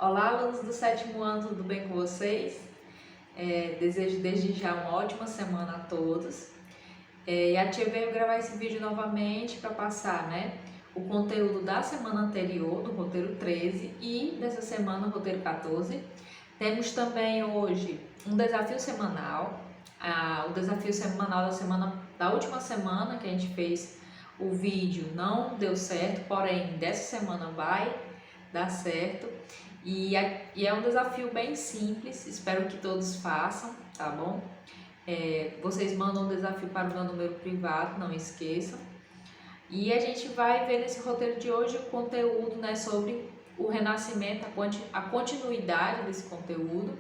Olá, alunos do sétimo ano, tudo bem com vocês? Desejo desde já uma ótima semana a todos. E a tia veio gravar esse vídeo novamente para passar, o conteúdo da semana anterior, do roteiro 13, e dessa semana, o roteiro 14. Temos também hoje um desafio semanal, o desafio semanal da última semana que a gente fez o vídeo não deu certo, porém dessa semana vai dar certo. E é um desafio bem simples, espero que todos façam, tá bom? Vocês mandam um desafio para o meu número privado, não esqueçam. E a gente vai ver nesse roteiro de hoje o conteúdo, sobre o renascimento, a continuidade desse conteúdo.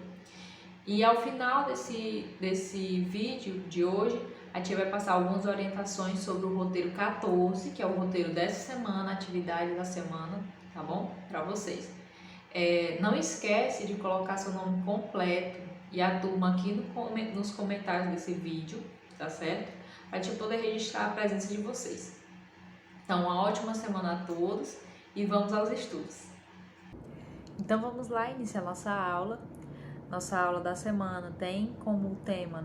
E ao final desse vídeo de hoje, a gente vai passar algumas orientações sobre o roteiro 14, que é o roteiro dessa semana, a atividade da semana, tá bom? Para vocês. Não esquece de colocar seu nome completo e a turma aqui nos comentários desse vídeo, tá certo? Para a gente poder registrar a presença de vocês. Então, uma ótima semana a todos e vamos aos estudos. Então, vamos lá iniciar nossa aula. Nossa aula da semana tem como tema,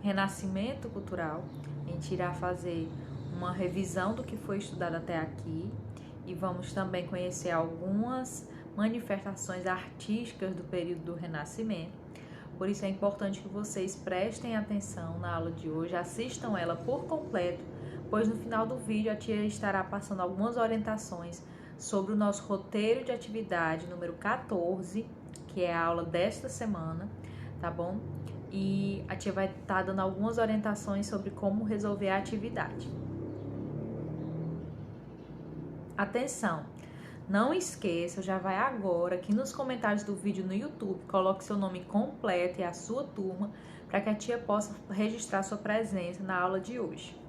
Renascimento cultural. A gente irá fazer uma revisão do que foi estudado até aqui e vamos também conhecer algumas manifestações artísticas do período do Renascimento. Por isso é importante que vocês prestem atenção na aula de hoje, assistam ela por completo, pois no final do vídeo a tia estará passando algumas orientações sobre o nosso roteiro de atividade número 14, que é a aula desta semana, tá bom? E a tia vai estar dando algumas orientações sobre como resolver a atividade. Atenção! Não esqueça, já vai agora aqui nos comentários do vídeo no YouTube, coloque seu nome completo e a sua turma, para que a tia possa registrar sua presença na aula de hoje.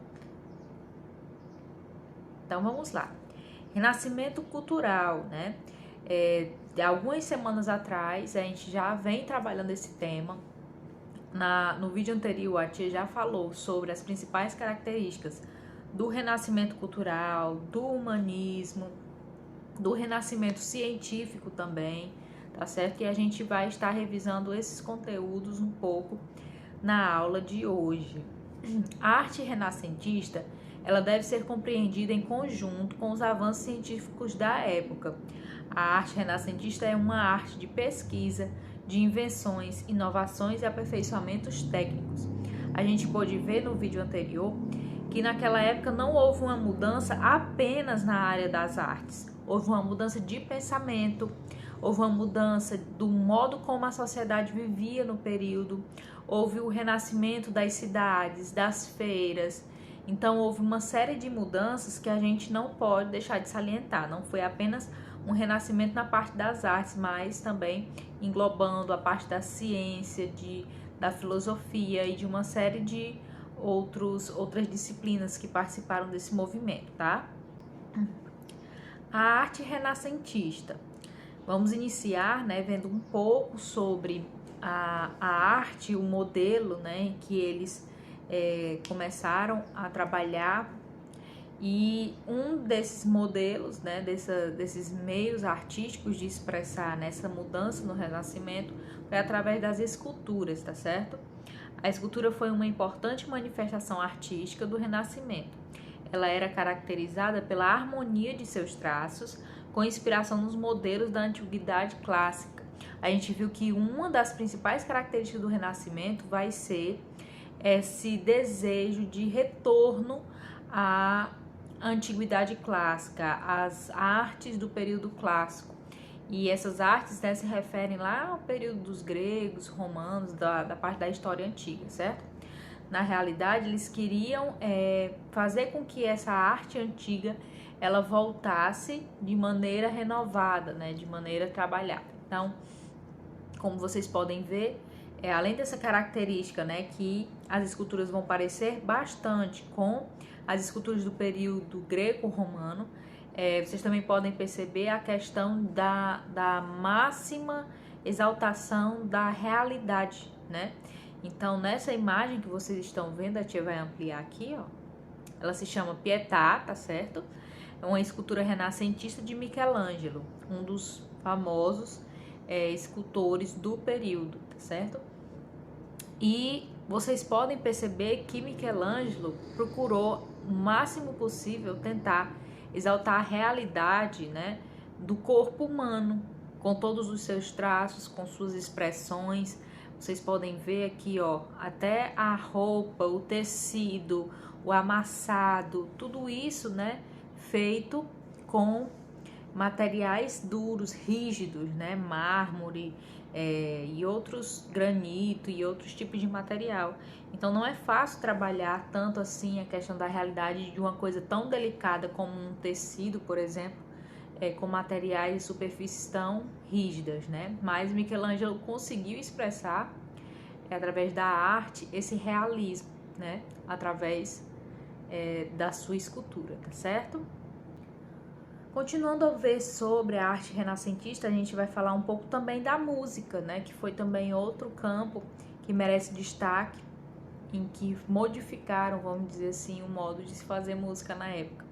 Então vamos lá. Renascimento cultural, De algumas semanas atrás, a gente já vem trabalhando esse tema. No vídeo anterior, a tia já falou sobre as principais características do renascimento cultural, do humanismo, do renascimento científico também, tá certo? E a gente vai estar revisando esses conteúdos um pouco na aula de hoje. A arte renascentista, ela deve ser compreendida em conjunto com os avanços científicos da época. A arte renascentista é uma arte de pesquisa, de invenções, inovações e aperfeiçoamentos técnicos. A gente pôde ver no vídeo anterior que naquela época não houve uma mudança apenas na área das artes. Houve uma mudança de pensamento, houve uma mudança do modo como a sociedade vivia no período, houve o renascimento das cidades, das feiras. Então houve uma série de mudanças que a gente não pode deixar de salientar. Não foi apenas um renascimento na parte das artes, mas também englobando a parte da ciência, da filosofia e de uma série de outras disciplinas que participaram desse movimento, tá? A arte renascentista. Vamos iniciar, vendo um pouco sobre a arte, o modelo, que eles começaram a trabalhar. E um desses modelos, desses meios artísticos de expressar nessa mudança no Renascimento foi através das esculturas, tá certo? A escultura foi uma importante manifestação artística do Renascimento. Ela era caracterizada pela harmonia de seus traços, com inspiração nos modelos da antiguidade clássica. A gente viu que uma das principais características do Renascimento vai ser esse desejo de retorno à antiguidade clássica, às artes do período clássico. E essas artes se referem lá ao período dos gregos, romanos, da parte da história antiga, certo? Na realidade, eles queriam fazer com que essa arte antiga ela voltasse de maneira renovada, de maneira trabalhada. Então, como vocês podem ver, além dessa característica, que as esculturas vão parecer bastante com as esculturas do período greco-romano, vocês também podem perceber a questão da máxima exaltação da realidade, Então, nessa imagem que vocês estão vendo, a tia vai ampliar aqui, ó. Ela se chama Pietà, tá certo? É uma escultura renascentista de Michelangelo, um dos famosos escultores do período, tá certo? E vocês podem perceber que Michelangelo procurou o máximo possível tentar exaltar a realidade, né, do corpo humano, com todos os seus traços, com suas expressões. Vocês podem ver aqui, ó, até a roupa, o tecido, o amassado, tudo isso, né, feito com materiais duros, rígidos, né, mármore, e outros, granito e outros tipos de material. Então não é fácil trabalhar tanto assim a questão da realidade de uma coisa tão delicada como um tecido, por exemplo, com materiais e superfícies tão rígidas, né? Mas Michelangelo conseguiu expressar, através da arte, esse realismo, né? Através da sua escultura, tá certo? Continuando a ver sobre a arte renascentista, a gente vai falar um pouco também da música, né? Que foi também outro campo que merece destaque, em que modificaram, vamos dizer assim, o modo de se fazer música na época.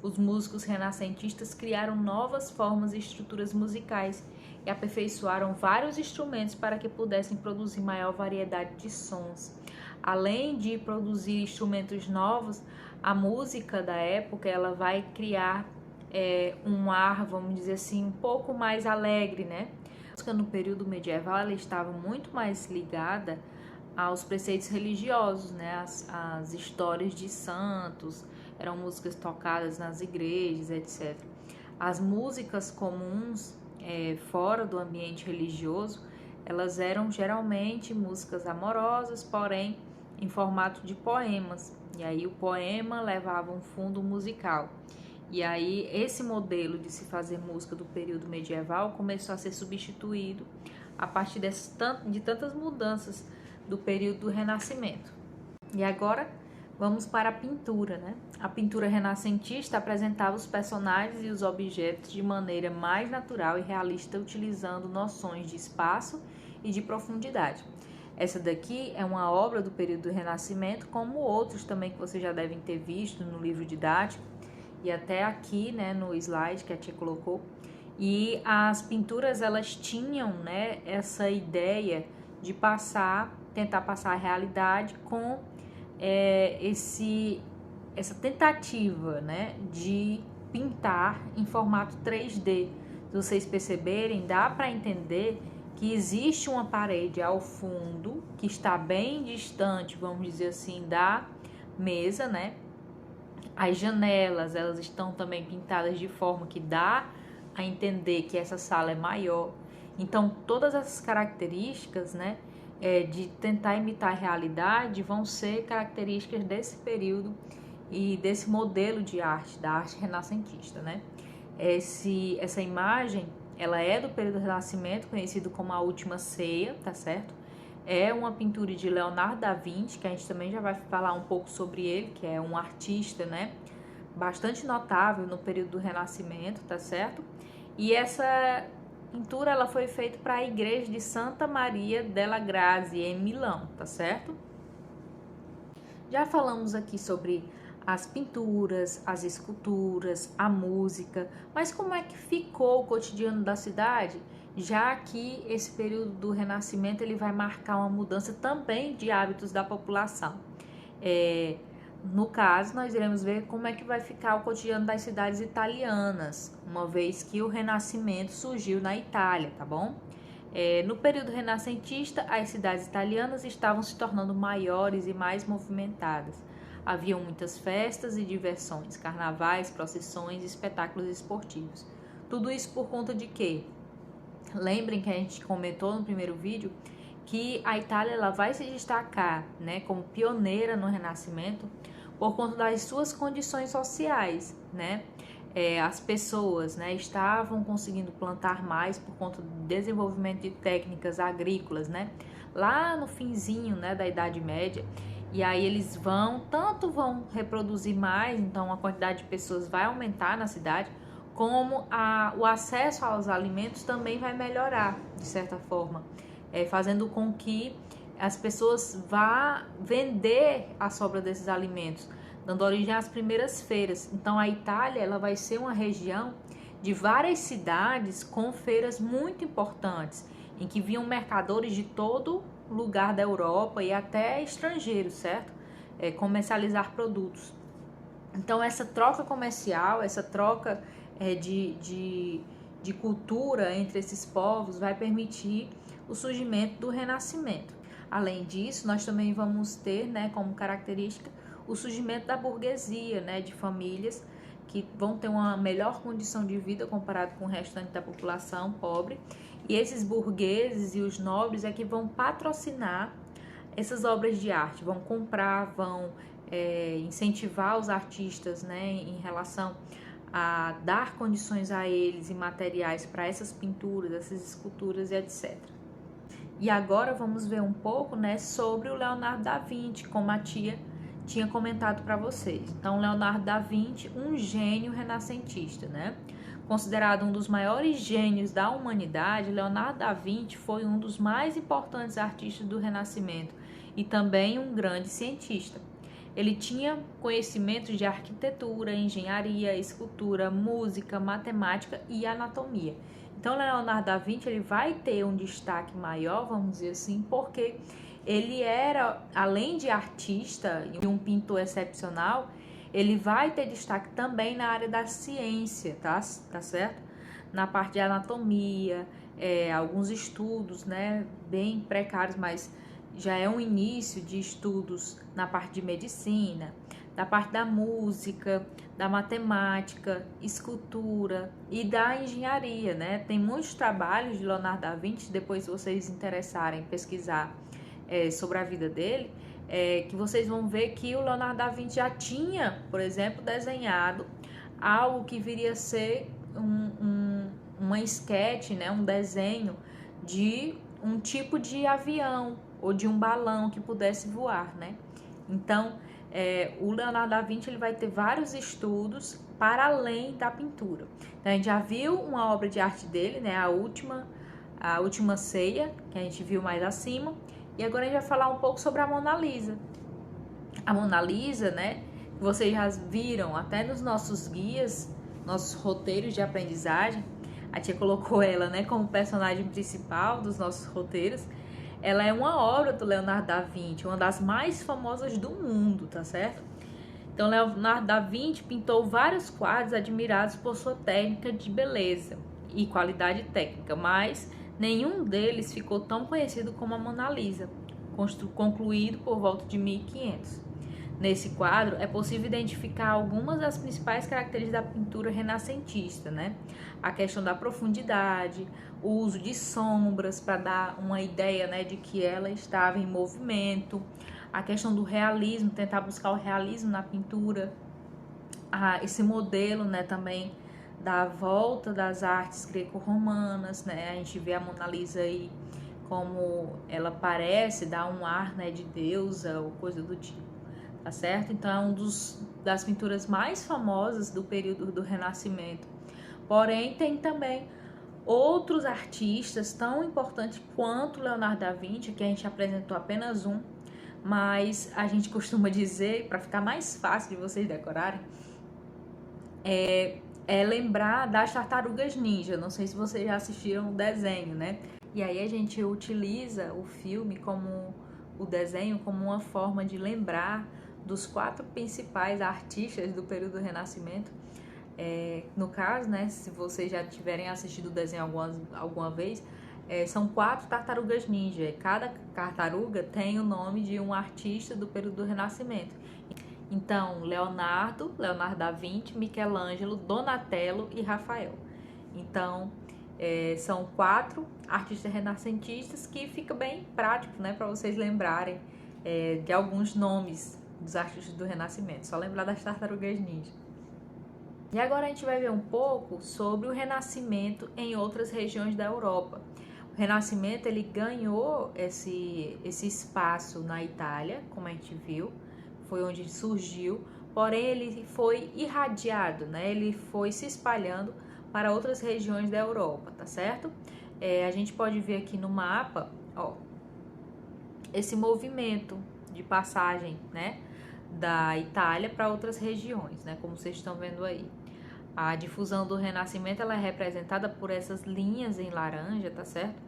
Os músicos renascentistas criaram novas formas e estruturas musicais e aperfeiçoaram vários instrumentos para que pudessem produzir maior variedade de sons. Além de produzir instrumentos novos, a música da época ela vai criar um ar, vamos dizer assim, um pouco mais alegre, né? A música no período medieval ela estava muito mais ligada aos preceitos religiosos, né? As histórias de santos, eram músicas tocadas nas igrejas, etc. As músicas comuns fora do ambiente religioso, elas eram geralmente músicas amorosas, porém em formato de poemas. E aí o poema levava um fundo musical. E aí esse modelo de se fazer música do período medieval começou a ser substituído a partir de tantas mudanças do período do Renascimento. E agora vamos para a pintura, né? A pintura renascentista apresentava os personagens e os objetos de maneira mais natural e realista, utilizando noções de espaço e de profundidade. Essa daqui é uma obra do período do Renascimento, como outros também que vocês já devem ter visto no livro didático e até aqui, né, no slide que a tia colocou. E as pinturas elas tinham, né, essa ideia de tentar passar a realidade com essa tentativa, né, de pintar em formato 3D. Se vocês perceberem, dá para entender que existe uma parede ao fundo que está bem distante, vamos dizer assim, da mesa, né? As janelas, elas estão também pintadas de forma que dá a entender que essa sala é maior. Então, todas essas características, né, de tentar imitar a realidade vão ser características desse período e desse modelo de arte, da arte renascentista, né? Essa imagem, ela é do período do Renascimento, conhecido como a Última Ceia, tá certo? É uma pintura de Leonardo da Vinci, que a gente também já vai falar um pouco sobre ele, que é um artista, né, bastante notável no período do Renascimento, tá certo? E essa pintura ela foi feita para a igreja de Santa Maria della Grazie, em Milão, tá certo? Já falamos aqui sobre as pinturas, as esculturas, a música, mas como é que ficou o cotidiano da cidade? Já que esse período do Renascimento ele vai marcar uma mudança também de hábitos da população. No caso, nós iremos ver como é que vai ficar o cotidiano das cidades italianas, uma vez que o Renascimento surgiu na Itália, tá bom? No período renascentista, as cidades italianas estavam se tornando maiores e mais movimentadas. Haviam muitas festas e diversões, carnavais, procissões e espetáculos esportivos. Tudo isso por conta de quê? Lembrem que a gente comentou no primeiro vídeo que a Itália ela vai se destacar, né, como pioneira no Renascimento por conta das suas condições sociais, né? As pessoas, né, estavam conseguindo plantar mais por conta do desenvolvimento de técnicas agrícolas, né? Lá no finzinho, né, da Idade Média. E aí eles vão reproduzir mais, então a quantidade de pessoas vai aumentar na cidade, como o acesso aos alimentos também vai melhorar, de certa forma, fazendo com que as pessoas vá vender a sobra desses alimentos, dando origem às primeiras feiras. Então a Itália ela vai ser uma região de várias cidades com feiras muito importantes, em que vinham mercadores de todo lugar da Europa e até estrangeiros, certo? Comercializar produtos. Então, essa troca comercial, essa troca de cultura entre esses povos vai permitir o surgimento do Renascimento. Além disso, nós também vamos ter, né, como característica o surgimento da burguesia, né, de famílias que vão ter uma melhor condição de vida comparado com o restante da população pobre. E esses burgueses e os nobres é que vão patrocinar essas obras de arte, vão comprar, vão incentivar os artistas, né, em relação a dar condições a eles e materiais para essas pinturas, essas esculturas e etc. E agora vamos ver um pouco, né, sobre o Leonardo da Vinci, como a tia tinha comentado para vocês. Então, Leonardo da Vinci, um gênio renascentista, né? Considerado um dos maiores gênios da humanidade, Leonardo da Vinci foi um dos mais importantes artistas do Renascimento e também um grande cientista. Ele tinha conhecimentos de arquitetura, engenharia, escultura, música, matemática e anatomia. Então, Leonardo da Vinci ele vai ter um destaque maior, vamos dizer assim, porque ele era, além de artista e um pintor excepcional, ele vai ter destaque também na área da ciência, tá certo? Na parte de anatomia, alguns estudos, né, bem precários, mas já é um início de estudos na parte de medicina, da parte da música, da matemática, escultura e da engenharia, né? Tem muitos trabalhos de Leonardo da Vinci, depois se vocês interessarem em pesquisar sobre a vida dele, que vocês vão ver que o Leonardo da Vinci já tinha, por exemplo, desenhado algo que viria a ser uma esquete, né? Um desenho de um tipo de avião ou de um balão que pudesse voar, né? Então, o Leonardo da Vinci ele vai ter vários estudos para além da pintura. Então, a gente já viu uma obra de arte dele, né? A última ceia, que a gente viu mais acima. E agora a gente vai falar um pouco sobre a Mona Lisa. A Mona Lisa, né? Vocês já viram até nos nossos guias, nossos roteiros de aprendizagem. A tia colocou ela, né, como personagem principal dos nossos roteiros. Ela é uma obra do Leonardo da Vinci, uma das mais famosas do mundo, tá certo? Então, Leonardo da Vinci pintou vários quadros admirados por sua técnica de beleza e qualidade técnica, mas nenhum deles ficou tão conhecido como a Mona Lisa, concluído por volta de 1500. Nesse quadro, é possível identificar algumas das principais características da pintura renascentista, né? A questão da profundidade, o uso de sombras para dar uma ideia, né, de que ela estava em movimento, a questão do realismo, tentar buscar o realismo na pintura, esse modelo, né, também da volta das artes greco-romanas, né? A gente vê a Mona Lisa aí como ela parece dar um ar, né, de deusa ou coisa do tipo. Tá certo? Então é das pinturas mais famosas do período do Renascimento. Porém, tem também outros artistas tão importantes quanto Leonardo da Vinci, que a gente apresentou apenas um, mas a gente costuma dizer, para ficar mais fácil de vocês decorarem, lembrar das Tartarugas Ninja. Não sei se vocês já assistiram o desenho, né? E aí a gente utiliza o filme como o desenho como uma forma de lembrar dos 4 principais artistas do período do Renascimento. No caso, né, se vocês já tiverem assistido o desenho alguma vez, são 4 tartarugas ninja. Cada tartaruga tem o nome de um artista do período do Renascimento. Então, Leonardo da Vinci, Michelangelo, Donatello e Rafael. Então, são 4 artistas renascentistas que fica bem prático, né, para vocês lembrarem de alguns nomes dos artistas do Renascimento. Só lembrar das tartarugas ninja. E agora a gente vai ver um pouco sobre o Renascimento em outras regiões da Europa. O Renascimento ele ganhou esse espaço na Itália, como a gente viu, foi onde surgiu, porém ele foi irradiado, né? Ele foi se espalhando para outras regiões da Europa, tá certo? A gente pode ver aqui no mapa, ó, esse movimento de passagem, né, da Itália para outras regiões, né, como vocês estão vendo aí. A difusão do Renascimento, ela é representada por essas linhas em laranja, tá certo?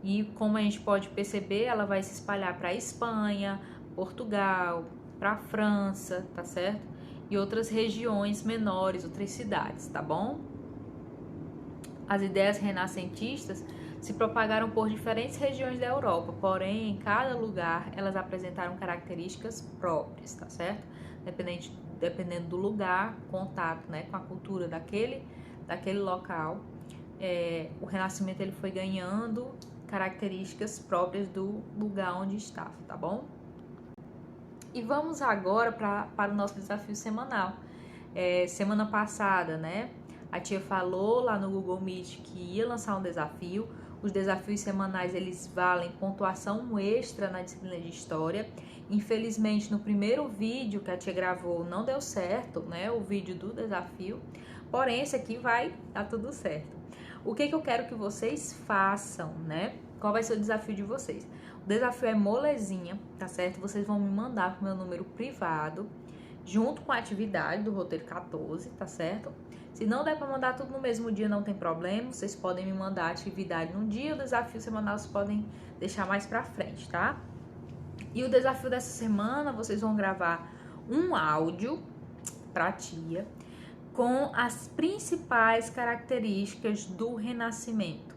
E como a gente pode perceber, ela vai se espalhar para a Espanha, Portugal, para a França, tá certo? E outras regiões menores, outras cidades, tá bom? As ideias renascentistas se propagaram por diferentes regiões da Europa, porém, em cada lugar, elas apresentaram características próprias, tá certo? Dependendo do lugar, contato, né, com a cultura daquele local, o Renascimento ele foi ganhando características próprias do lugar onde estava, tá bom? E vamos agora para o nosso desafio semanal. Semana passada, né, a tia falou lá no Google Meet que ia lançar um desafio. Os desafios semanais, eles valem pontuação extra na disciplina de História. Infelizmente, no primeiro vídeo que a tia gravou não deu certo, né, o vídeo do desafio. Porém, esse aqui vai dar tudo certo. O que eu quero que vocês façam, né? Qual vai ser o desafio de vocês? O desafio é molezinha, tá certo? Vocês vão me mandar pro meu número privado, junto com a atividade do roteiro 14, tá certo? Se não der para mandar tudo no mesmo dia, não tem problema. Vocês podem me mandar a atividade num dia, o desafio semanal vocês podem deixar mais pra frente, tá? E o desafio dessa semana, vocês vão gravar um áudio pra tia com as principais características do Renascimento.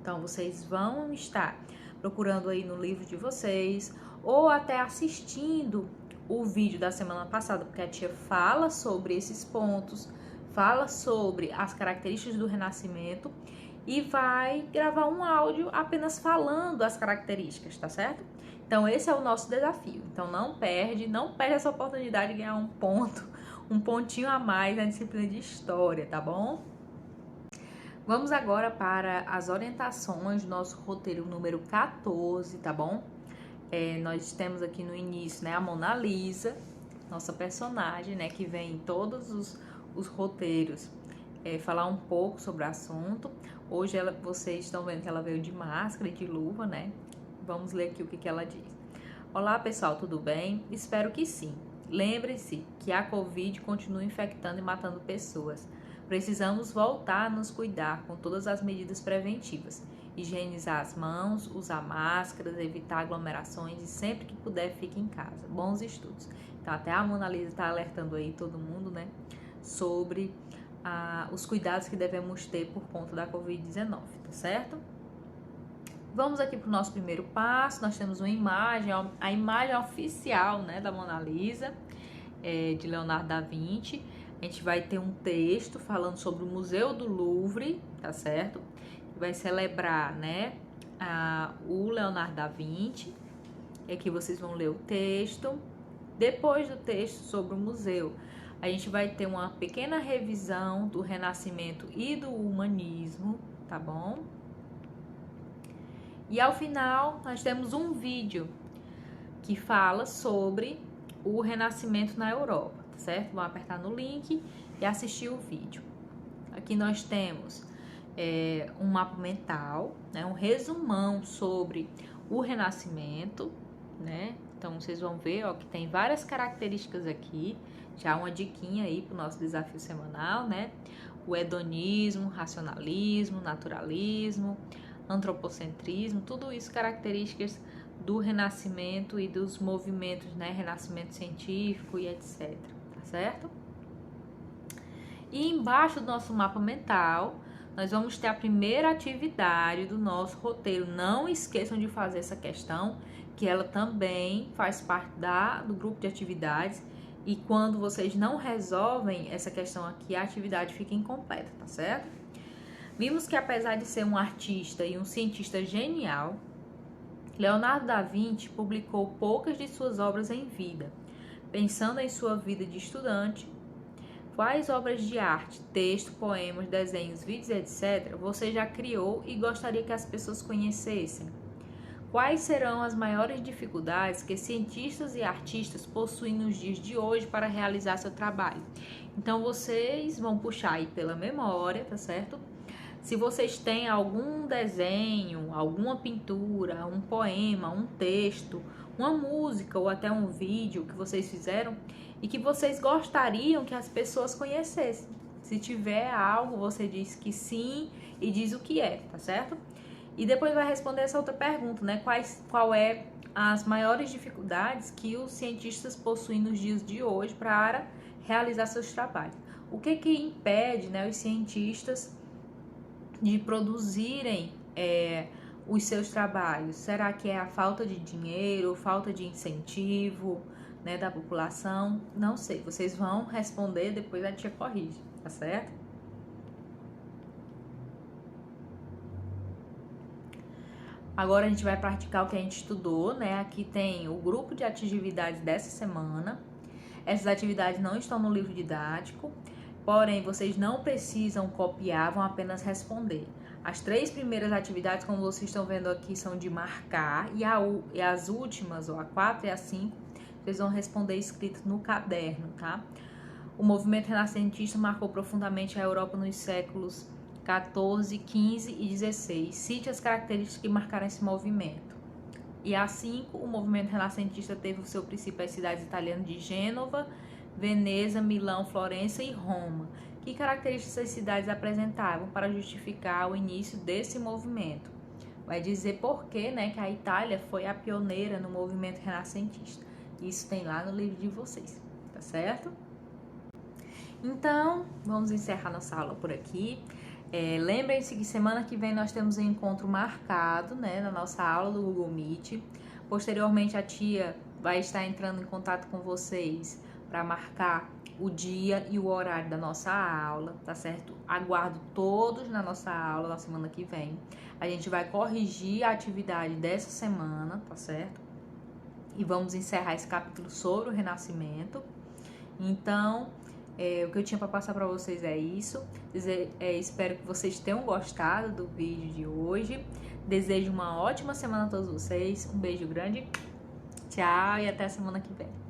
Então, vocês vão estar procurando aí no livro de vocês ou até assistindo o vídeo da semana passada, porque a tia fala sobre esses pontos, fala sobre as características do Renascimento e vai gravar um áudio apenas falando as características, tá certo? Então, esse é o nosso desafio. Então, não perde essa oportunidade de ganhar um pontinho a mais na disciplina de História, tá bom? Vamos agora para as orientações do nosso roteiro número 14, tá bom? Nós temos aqui no início, né, a Mona Lisa, nossa personagem, né, que vem em todos os roteiros falar um pouco sobre o assunto. Hoje vocês estão vendo que ela veio de máscara e de luva, né? Vamos ler aqui o que ela diz. Olá, pessoal, tudo bem? Espero que sim. Lembre-se que a Covid continua infectando e matando pessoas. Precisamos voltar a nos cuidar com todas as medidas preventivas. Higienizar as mãos, usar máscaras, evitar aglomerações e sempre que puder fique em casa. Bons estudos. Então até a Mona Lisa está alertando aí todo mundo, né, sobre os cuidados que devemos ter por conta da Covid-19, tá certo? Vamos aqui para o nosso primeiro passo. Nós temos uma imagem, a imagem oficial, né, da Mona Lisa, de Leonardo da Vinci. A gente vai ter um texto falando sobre o Museu do Louvre, tá certo? Vai celebrar, né, o Leonardo da Vinci. E aqui vocês vão ler o texto. Depois do texto sobre o museu, a gente vai ter uma pequena revisão do Renascimento e do Humanismo, tá bom? E ao final, nós temos um vídeo que fala sobre o Renascimento na Europa, tá certo? Vão apertar no link e assistir o vídeo. Aqui nós temos um mapa mental, né? Um resumão sobre o Renascimento, né? Então, vocês vão ver, ó, que tem várias características aqui. Já uma diquinha aí para o nosso desafio semanal, né? O hedonismo, racionalismo, naturalismo, antropocentrismo, tudo isso características do Renascimento e dos movimentos, né? Renascimento científico e etc, tá certo? E embaixo do nosso mapa mental, nós vamos ter a primeira atividade do nosso roteiro. Não esqueçam de fazer essa questão, que ela também faz parte do grupo de atividades. E quando vocês não resolvem essa questão aqui, a atividade fica incompleta, tá certo? Vimos que apesar de ser um artista e um cientista genial, Leonardo da Vinci publicou poucas de suas obras em vida. Pensando em sua vida de estudante, quais obras de arte, texto, poemas, desenhos, vídeos, etc., você já criou e gostaria que as pessoas conhecessem? Quais serão as maiores dificuldades que cientistas e artistas possuem nos dias de hoje para realizar seu trabalho? Então, vocês vão puxar aí pela memória, tá certo? Se vocês têm algum desenho, alguma pintura, um poema, um texto, uma música ou até um vídeo que vocês fizeram e que vocês gostariam que as pessoas conhecessem. Se tiver algo, você diz que sim e diz o que é, tá certo? E depois vai responder essa outra pergunta, né? Qual é as maiores dificuldades que os cientistas possuem nos dias de hoje para realizar seus trabalhos? O que impede, né, os cientistas de produzirem os seus trabalhos? Será que é a falta de dinheiro, falta de incentivo, né, da população? Não sei, vocês vão responder, depois a tia corrige, tá certo? Agora a gente vai praticar o que a gente estudou, né? Aqui tem o grupo de atividades dessa semana. Essas atividades não estão no livro didático, porém vocês não precisam copiar, vão apenas responder. As 3 primeiras atividades, como vocês estão vendo aqui, são de marcar, e as últimas, a 4 e a 5, vocês vão responder escrito no caderno, tá? O movimento renascentista marcou profundamente a Europa nos séculos 14, 15 e 16. Cite as características que marcaram esse movimento. E a 5, o movimento renascentista teve o seu princípio as cidades italianas de Gênova, Veneza, Milão, Florença e Roma. Que características essas cidades apresentavam para justificar o início desse movimento? Vai dizer por que, né, que a Itália foi a pioneira no movimento renascentista. Isso tem lá no livro de vocês, tá certo? Então, vamos encerrar nossa aula por aqui. Lembrem-se que semana que vem nós temos um encontro marcado, né, na nossa aula do Google Meet. Posteriormente, a tia vai estar entrando em contato com vocês para marcar o dia e o horário da nossa aula, tá certo? Aguardo todos na nossa aula na semana que vem. A gente vai corrigir a atividade dessa semana, tá certo? E vamos encerrar esse capítulo sobre o Renascimento. Então, o que eu tinha para passar para vocês é isso. Espero que vocês tenham gostado do vídeo de hoje. Desejo uma ótima semana a todos vocês. Um beijo grande. Tchau e até a semana que vem.